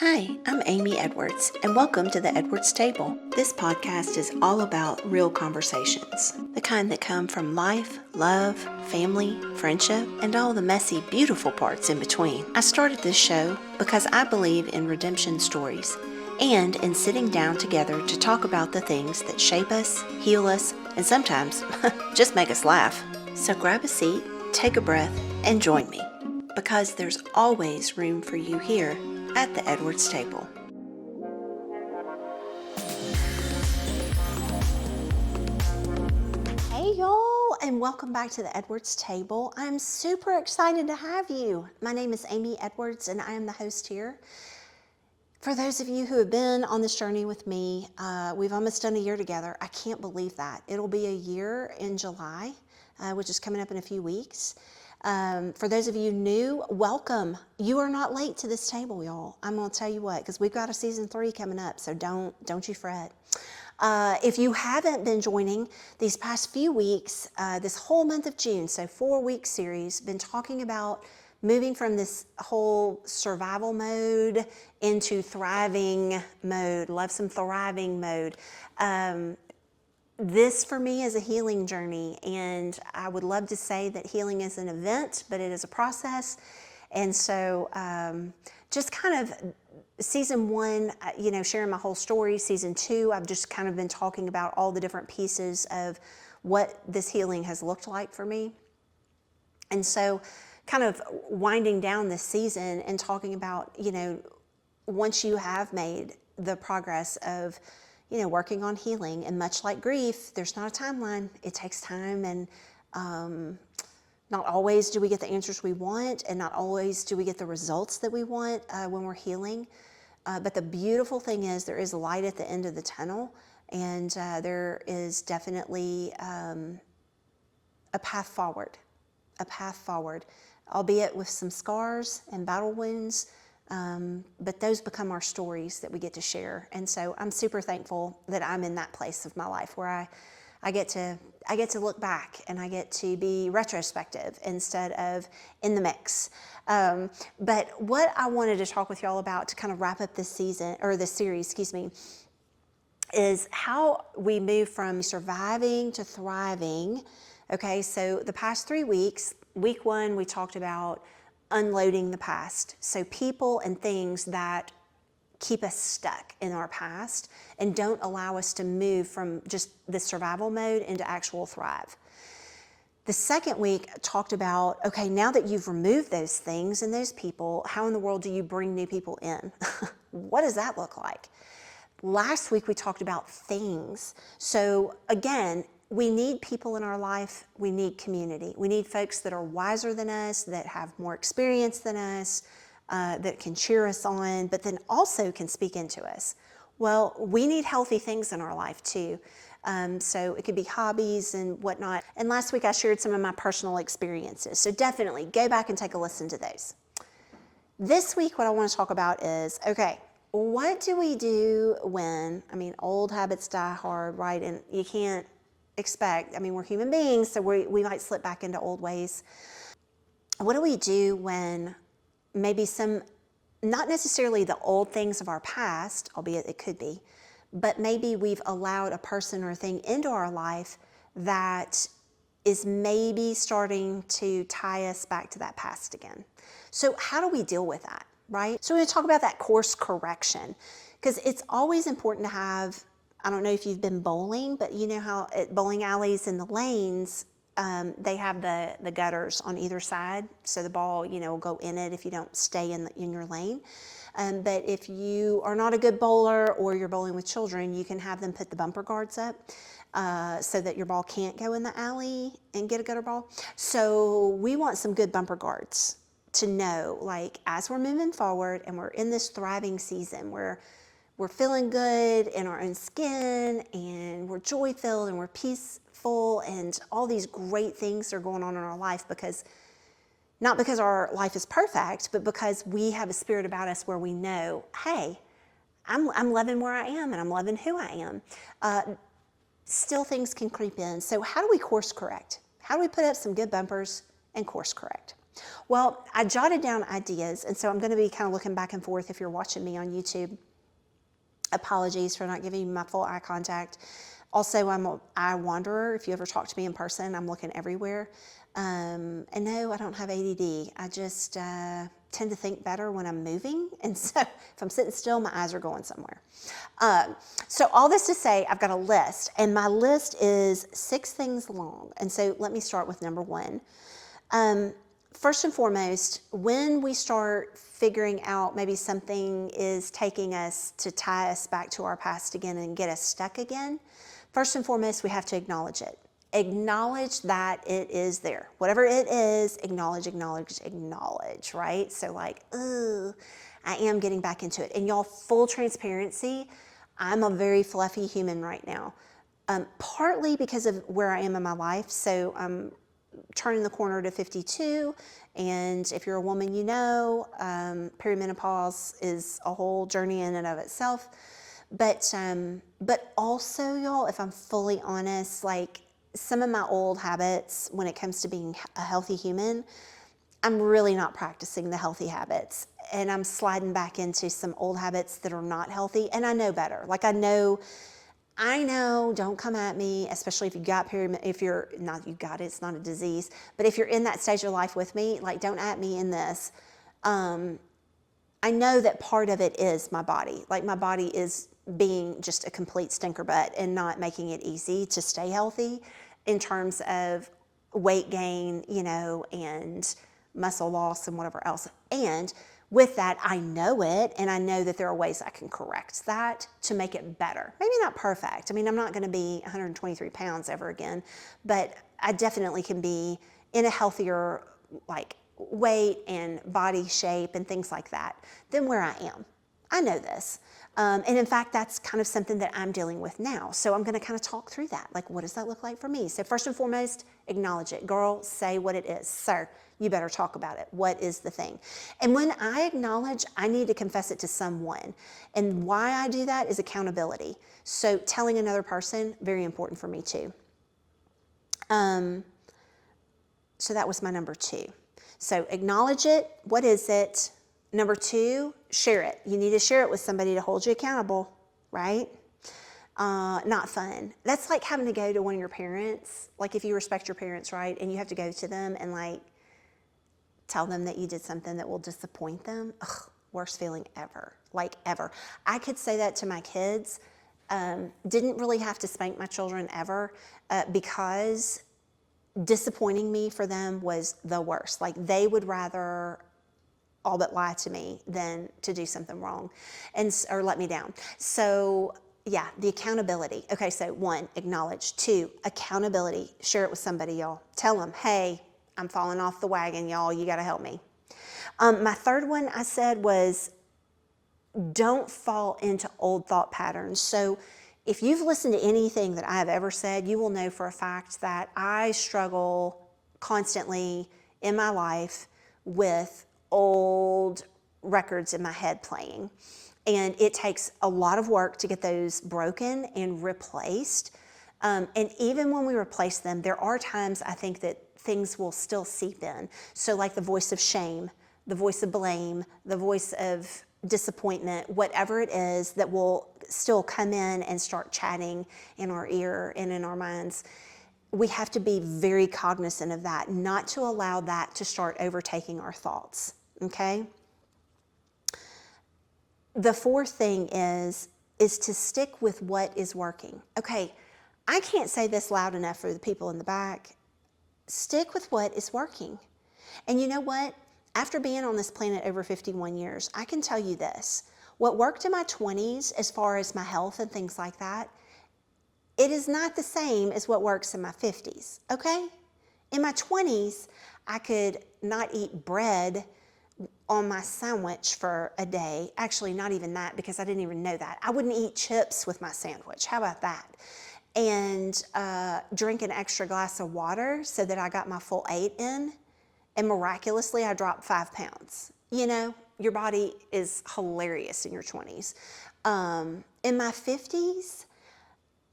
Hi, I'm Amy Edwards, and welcome to the Edwards Table. This podcast is all about real conversations, the kind that come from life, love, family, friendship, and all the messy, beautiful parts in between. I started this show because I believe in redemption stories and in sitting down together to talk about the things that shape us, heal us, and sometimes just make us laugh. So grab a seat, take a breath, and join me, because there's always room for you here at the Edwards Table. Hey y'all, and welcome back to the Edwards Table. I'm super excited to have you. My name is Amy Edwards, and I am the host here. For those of you who have been on this journey with me, we've almost done a year together. I can't believe that. It'll be a year in July, which is coming up in a few weeks. For those of you new, welcome. You are not late to this table, y'all. I'm going to tell you what, because we've got a season 3 coming up, so don't you fret. If you haven't been joining these past few weeks, this whole month of June, so 4-week series, been talking about moving from this whole survival mode into thriving mode, love some thriving mode. This for me is a healing journey, and I would love to say that healing is an event, but it is a process. And so just kind of season 1, sharing my whole story. Season 2, I've just kind of been talking about all the different pieces of what this healing has looked like for me. And so kind of winding down this season and talking about, once you have made the progress of working on healing, and much like grief, there's not a timeline. It takes time, and not always do we get the answers we want, and not always do we get the results that we want when we're healing. But the beautiful thing is there is light at the end of the tunnel, and there is definitely a path forward, albeit with some scars and battle wounds. But those become our stories that we get to share. And so I'm super thankful that I'm in that place of my life where I get to look back, and I get to be retrospective instead of in the mix. But what I wanted to talk with y'all about to kind of wrap up this season, or this series, is how we move from surviving to thriving. Okay, so the past 3 weeks, week 1, we talked about unloading the past. So people and things that keep us stuck in our past and don't allow us to move from just the survival mode into actual thrive. The second week talked about, okay, now that you've removed those things and those people, how in the world do you bring new people in? What does that look like? Last week we talked about things. So again, we need people in our life. We need community. We need folks that are wiser than us, that have more experience than us, that can cheer us on, but then also can speak into us. Well, we need healthy things in our life too. So it could be hobbies and whatnot. And last week I shared some of my personal experiences. So definitely go back and take a listen to those. This week what I want to talk about is, okay, what do we do when, old habits die hard, right? And you can't expect, we're human beings, so we might slip back into old ways. What do we do when maybe not necessarily the old things of our past, albeit it could be, but maybe we've allowed a person or a thing into our life that is maybe starting to tie us back to that past again. So how do we deal with that, right? So we're going to talk about that course correction, because it's always important to have, I don't know if you've been bowling, but you know how at bowling alleys in the lanes, they have the gutters on either side, so the ball, will go in it if you don't stay in your lane. But if you are not a good bowler, or you're bowling with children, you can have them put the bumper guards up so that your ball can't go in the alley and get a gutter ball. So we want some good bumper guards to know, like, as we're moving forward and we're in this thriving season where we're feeling good in our own skin, and we're joy-filled, and we're peaceful, and all these great things are going on in our life, not because our life is perfect, but because we have a spirit about us where we know, hey, I'm loving where I am, and I'm loving who I am. Still things can creep in. So how do we course correct? How do we put up some good bumpers and course correct? Well, I jotted down ideas, and so I'm going to be kind of looking back and forth if you're watching me on YouTube. Apologies for not giving you my full eye contact. Also, I'm an eye wanderer. If you ever talk to me in person, I'm looking everywhere. And no, I don't have ADD. I just tend to think better when I'm moving. And so if I'm sitting still, my eyes are going somewhere. So all this to say, I've got a list, and my list is 6 things long. And so let me start with number 1. First and foremost, when we start figuring out maybe something is taking us to tie us back to our past again and get us stuck again, first and foremost, we have to acknowledge it. Acknowledge that it is there. Whatever it is, acknowledge, right? So like, ooh, I am getting back into it. And y'all, full transparency, I'm a very fluffy human right now. Partly because of where I am in my life. So I'm turning the corner to 52, and if you're a woman, you know, perimenopause is a whole journey in and of itself. But also, y'all, if I'm fully honest, like some of my old habits when it comes to being a healthy human, I'm really not practicing the healthy habits, and I'm sliding back into some old habits that are not healthy, and I know better. Like I know, don't come at me, especially if you got if you're not, you got it, it's not a disease, but if you're in that stage of life with me, like don't at me in this. I know that part of it is my body. Like my body is being just a complete stinker butt and not making it easy to stay healthy in terms of weight gain, you know, and muscle loss and whatever else. And with that, I know it, and I know that there are ways I can correct that to make it better. Maybe not perfect. I mean, I'm not going to be 123 pounds ever again, but I definitely can be in a healthier, like, weight and body shape and things like that than where I am. I know this. And in fact, that's kind of something that I'm dealing with now. So I'm going to kind of talk through that. Like, what does that look like for me? So first and foremost, acknowledge it. Girl, say what it is. Sir, you better talk about it. What is the thing? And when I acknowledge, I need to confess it to someone. And why I do that is accountability. So telling another person, very important for me too. So that was my number 2. So acknowledge it. What is it? Number 2, share it. You need to share it with somebody to hold you accountable, right? Not fun. That's like having to go to one of your parents. Like if you respect your parents, right? And you have to go to them and like tell them that you did something that will disappoint them. Ugh, worst feeling ever, like ever. I could say that to my kids. Didn't really have to spank my children ever because disappointing me for them was the worst. Like they would rather all but lie to me than to do something wrong or let me down. So yeah, the accountability. Okay, so 1, acknowledge. 2, accountability. Share it with somebody, y'all. Tell them, hey, I'm falling off the wagon, y'all. You got to help me. My 3rd one I said was don't fall into old thought patterns. So if you've listened to anything that I have ever said, you will know for a fact that I struggle constantly in my life with old records in my head playing. And it takes a lot of work to get those broken and replaced. And even when we replace them, there are times I think that things will still seep in. So like the voice of shame, the voice of blame, the voice of disappointment, whatever it is that will still come in and start chatting in our ear and in our minds. We have to be very cognizant of that, not to allow that to start overtaking our thoughts, okay? The 4th thing is to stick with what is working. Okay, I can't say this loud enough for the people in the back. Stick with what is working. And you know what? After being on this planet over 51 years, I can tell you this. What worked in my 20s as far as my health and things like that, it is not the same as what works in my 50s, okay? In my 20s, I could not eat bread on my sandwich for a day. Actually, not even that, because I didn't even know that. I wouldn't eat chips with my sandwich. How about that? And drink an extra glass of water so that I got my full 8 in. And miraculously, I dropped 5 pounds. You know, your body is hilarious in your 20s. In my 50s,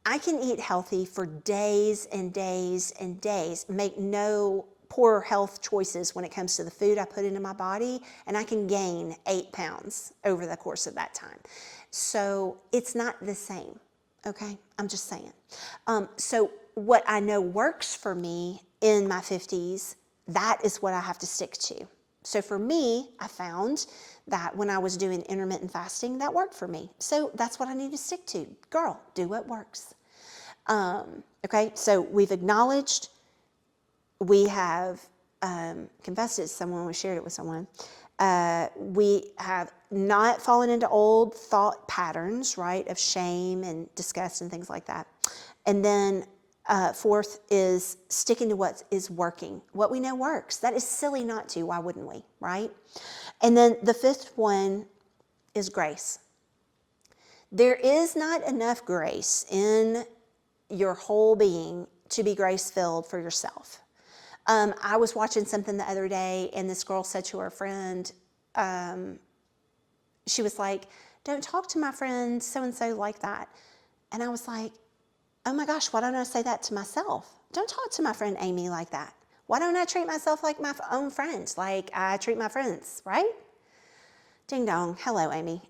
I can eat healthy for days and days and days, make no poor health choices when it comes to the food I put into my body, and I can gain 8 pounds over the course of that time. So it's not the same, okay? I'm just saying. So what I know works for me in my 50s, that is what I have to stick to. So for me, I found that when I was doing intermittent fasting, that worked for me. So that's what I need to stick to. Girl, do what works. Okay, so we've acknowledged, we have confessed it to someone, we shared it with someone. We have not fallen into old thought patterns, right, of shame and disgust and things like that. And then fourth is sticking to what is working, what we know works. That is silly not to. Why wouldn't we, right? And then the fifth one is grace. There is not enough grace in your whole being to be grace-filled for yourself. I was watching something the other day, and this girl said to her friend, she was like, don't talk to my friend so-and-so like that. And I was like, oh my gosh, why don't I say that to myself? Don't talk to my friend Amy like that. Why don't I treat myself like my own friends, like I treat my friends, right? Ding dong, hello Amy.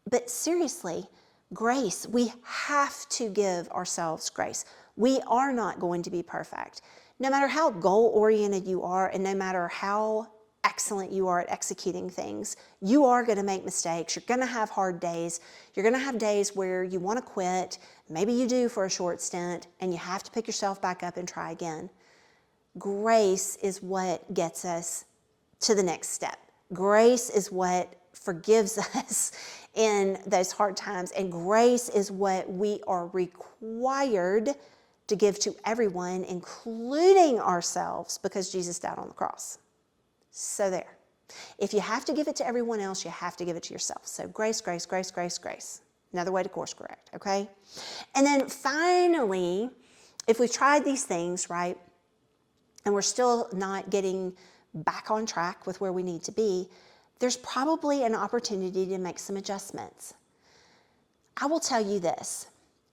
But seriously, grace, we have to give ourselves grace. We are not going to be perfect. No matter how goal-oriented you are, and no matter how excellent you are at executing things, you are going to make mistakes. You're going to have hard days. You're going to have days where you want to quit. Maybe you do for a short stint, and you have to pick yourself back up and try again. Grace is what gets us to the next step. Grace is what forgives us in those hard times, and grace is what we are required to give to everyone, including ourselves, because Jesus died on the cross. So there. If you have to give it to everyone else, you have to give it to yourself. So grace, grace, grace, grace, grace. Another way to course correct, okay? And then finally, if we've tried these things, right, and we're still not getting back on track with where we need to be, there's probably an opportunity to make some adjustments. I will tell you this.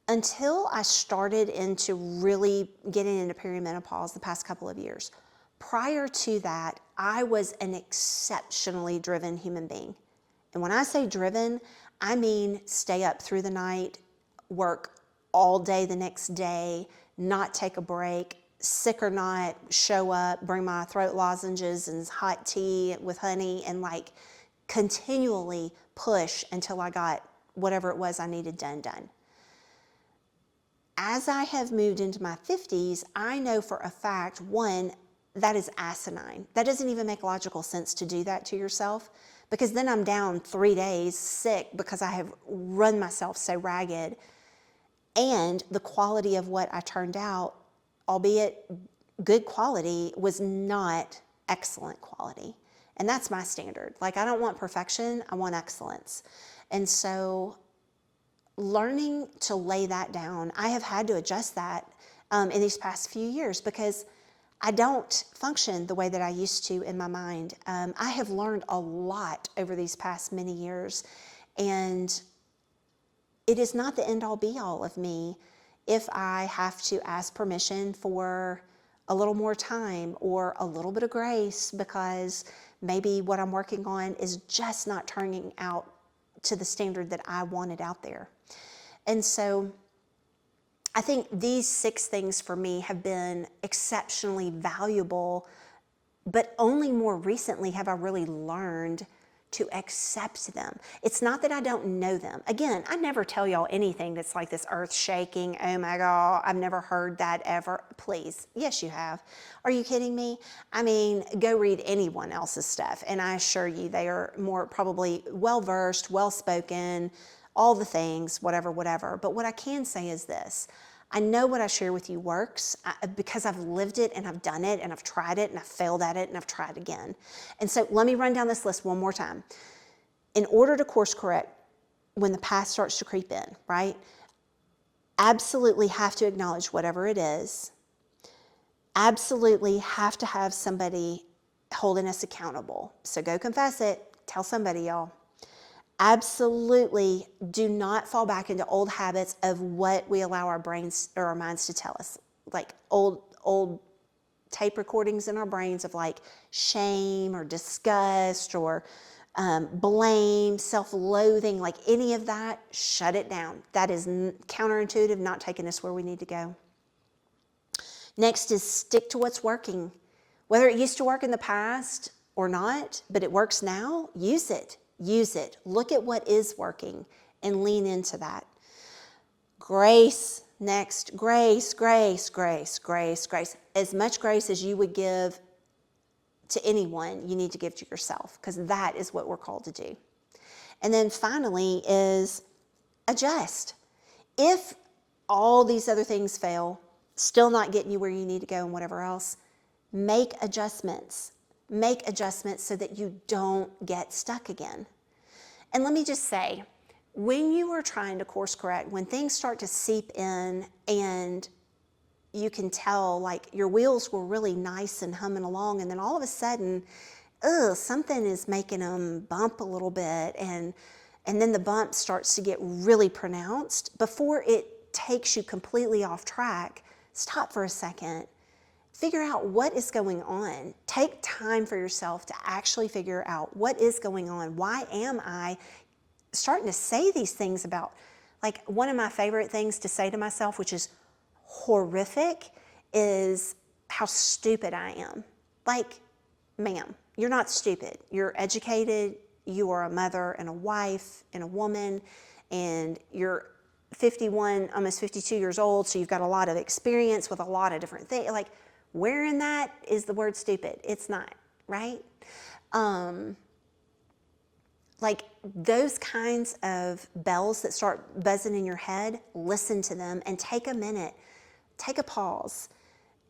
Until I started into really getting into perimenopause the past couple of years, prior to that, I was an exceptionally driven human being. And when I say driven, I mean stay up through the night, work all day the next day, not take a break, sick or not, show up, bring my throat lozenges and hot tea with honey, and like continually push until I got whatever it was I needed done. As I have moved into my 50s, I know for a fact, one, that is asinine. That doesn't even make logical sense to do that to yourself, because then I'm down 3 days sick because I have run myself so ragged. And the quality of what I turned out, albeit good quality, was not excellent quality. And that's my standard. Like, I don't want perfection, I want excellence. And so learning to lay that down, I have had to adjust that in these past few years, because I don't function the way that I used to in my mind. I have learned a lot over these past many years, and it is not the end-all be-all of me if I have to ask permission for a little more time or a little bit of grace, because maybe what I'm working on is just not turning out to the standard that I wanted out there. And so I think these 6 things for me have been exceptionally valuable, but only more recently have I really learned to accept them. It's not that I don't know them. Again, I never tell y'all anything that's like this earth shaking, oh my God, I've never heard that ever. Please, yes you have. Are you kidding me? I mean, go read anyone else's stuff, and I assure you they are more probably well-versed, well-spoken, all the things, whatever, whatever. But what I can say is this. I know what I share with you works because I've lived it and I've done it and I've tried it and I've failed at it and I've tried again. And so let me run down this list one more time. In order to course correct when the past starts to creep in, right? Absolutely have to acknowledge whatever it is. Absolutely have to have somebody holding us accountable. So go confess it. Tell somebody, y'all. Absolutely do not fall back into old habits of what we allow our brains or our minds to tell us, like old tape recordings in our brains of like shame or disgust or blame, self-loathing, like any of that, shut it down. That is counterintuitive, not taking us where we need to go. Next is stick to what's working. Whether it used to work in the past or not, but it works now, use it. Use it. Look at what is working and lean into that. Grace. Next, grace, grace, grace, grace, grace. As much grace as you would give to anyone, you need to give to yourself, because that is what we're called to do. And then finally is adjust. If all these other things fail, still not getting you where you need to go and whatever else, make adjustments. Make adjustments so that you don't get stuck again. And let me just say, when you are trying to course correct, when things start to seep in and you can tell like your wheels were really nice and humming along, and then all of a sudden, something is making them bump a little bit, and then the bump starts to get really pronounced. Before it takes you completely off track, stop for a second. Figure out what is going on. Take time for yourself to actually figure out what is going on. Why am I starting to say these things about, like, one of my favorite things to say to myself, which is horrific, is how stupid I am. Like, ma'am, you're not stupid. You're educated. You are a mother and a wife and a woman, and you're 51, almost 52 years old, so you've got a lot of experience with a lot of different things. Like, where in that is the word stupid? It's not, right? Like those kinds of bells that start buzzing in your head, listen to them and take a minute, take a pause,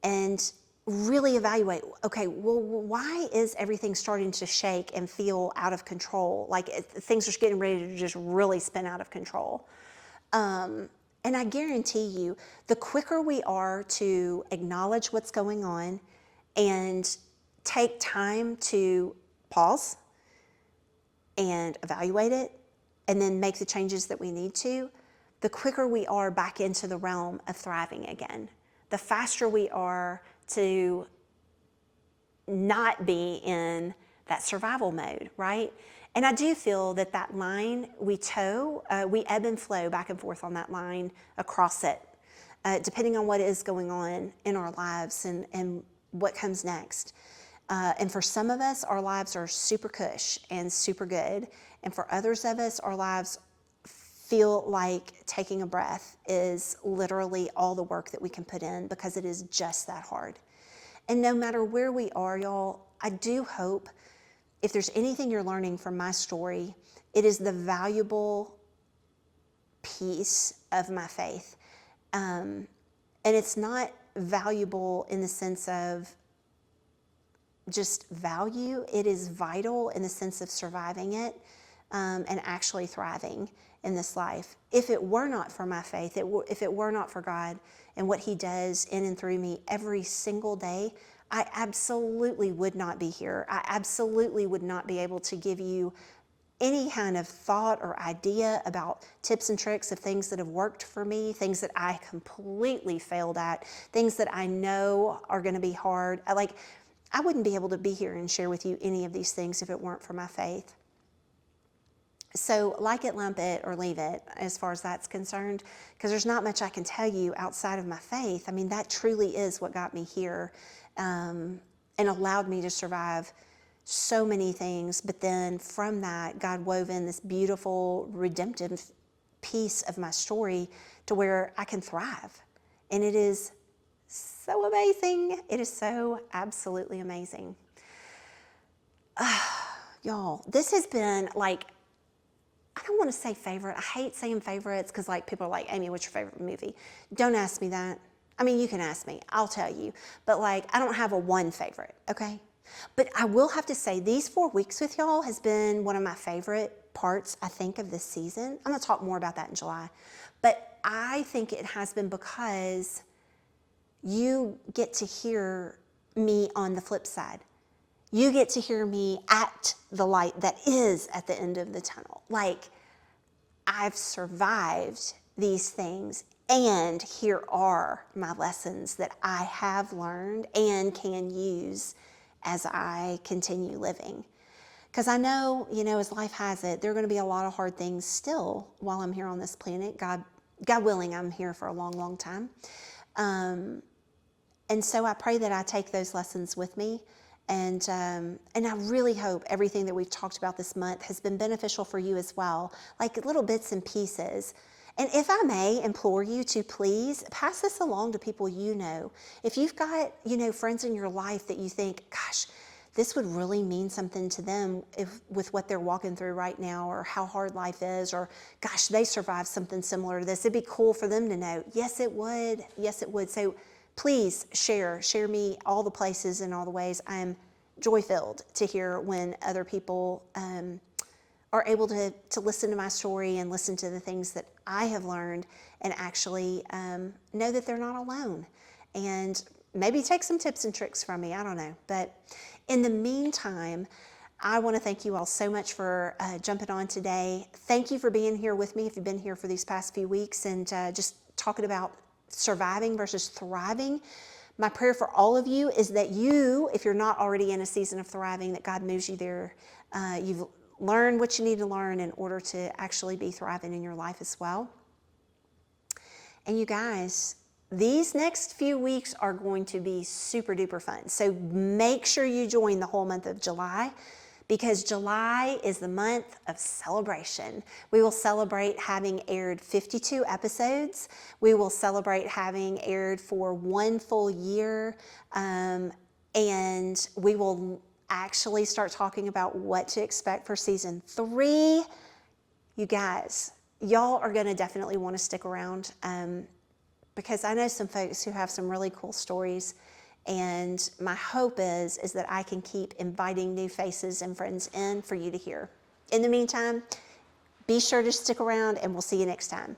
and really evaluate, okay, well, why is everything starting to shake and feel out of control? Like things are getting ready to just really spin out of control. And I guarantee you, the quicker we are to acknowledge what's going on and take time to pause and evaluate it and then make the changes that we need to, the quicker we are back into the realm of thriving again. The faster we are to not be in that survival mode, right? And I do feel that that line we toe, we ebb and flow back and forth on that line across it, depending on what is going on in our lives and what comes next. And for some of us, our lives are super cush and super good. And for others of us, our lives feel like taking a breath is literally all the work that we can put in, because it is just that hard. And no matter where we are, y'all, I do hope, if there's anything you're learning from my story, it is the valuable piece of my faith. And it's not valuable in the sense of just value. It is vital in the sense of surviving it and actually thriving in this life. If it were not for my faith, if it were not for God and what He does in and through me every single day, I absolutely would not be here. I absolutely would not be able to give you any kind of thought or idea about tips and tricks of things that have worked for me, things that I completely failed at, things that I know are going to be hard. I wouldn't be able to be here and share with you any of these things if it weren't for my faith. So like it, lump it, or leave it as far as that's concerned, because there's not much I can tell you outside of my faith. I mean, that truly is what got me here and allowed me to survive so many things. But then from that, God wove in this beautiful, redemptive piece of my story to where I can thrive. And it is so amazing. It is so absolutely amazing. Y'all, this has been like, I don't want to say favorite. I hate saying favorites because like people are like, Amy, what's your favorite movie? Don't ask me that. I mean, you can ask me. I'll tell you. But like, I don't have a one favorite, okay? But I will have to say these 4 weeks with y'all has been one of my favorite parts, I think, of this season. I'm going to talk more about that in July. But I think it has been because you get to hear me on the flip side. You get to hear me at the light that is at the end of the tunnel. Like, I've survived these things, and here are my lessons that I have learned and can use as I continue living. Because I know, as life has it, there are going to be a lot of hard things still while I'm here on this planet. God willing, I'm here for a long, long time. And so I pray that I take those lessons with me. And I really hope everything that we've talked about this month has been beneficial for you as well, like little bits and pieces. And if I may implore you to please pass this along to people you know. If you've got, friends in your life that you think, gosh, this would really mean something to them with what they're walking through right now, or how hard life is, or gosh, they survived something similar to this. It'd be cool for them to know. Yes, it would. Yes, it would. So please share me all the places and all the ways. I'm joy-filled to hear when other people are able to listen to my story and listen to the things that I have learned, and actually know that they're not alone. And maybe take some tips and tricks from me. I don't know. But in the meantime, I want to thank you all so much for jumping on today. Thank you for being here with me if you've been here for these past few weeks and just talking about surviving versus thriving. My prayer for all of you is that you, if you're not already in a season of thriving, that God moves you there. You've learned what you need to learn in order to actually be thriving in your life as well. And you guys, these next few weeks are going to be super duper fun. So make sure you join the whole month of July, because July is the month of celebration. We will celebrate having aired 52 episodes. We will celebrate having aired for 1 full year. And we will actually start talking about what to expect for season 3. You guys, y'all are going to definitely want to stick around. Because I know some folks who have some really cool stories, and my hope is that I can keep inviting new faces and friends in for you to hear. In the meantime, be sure to stick around, and we'll see you next time.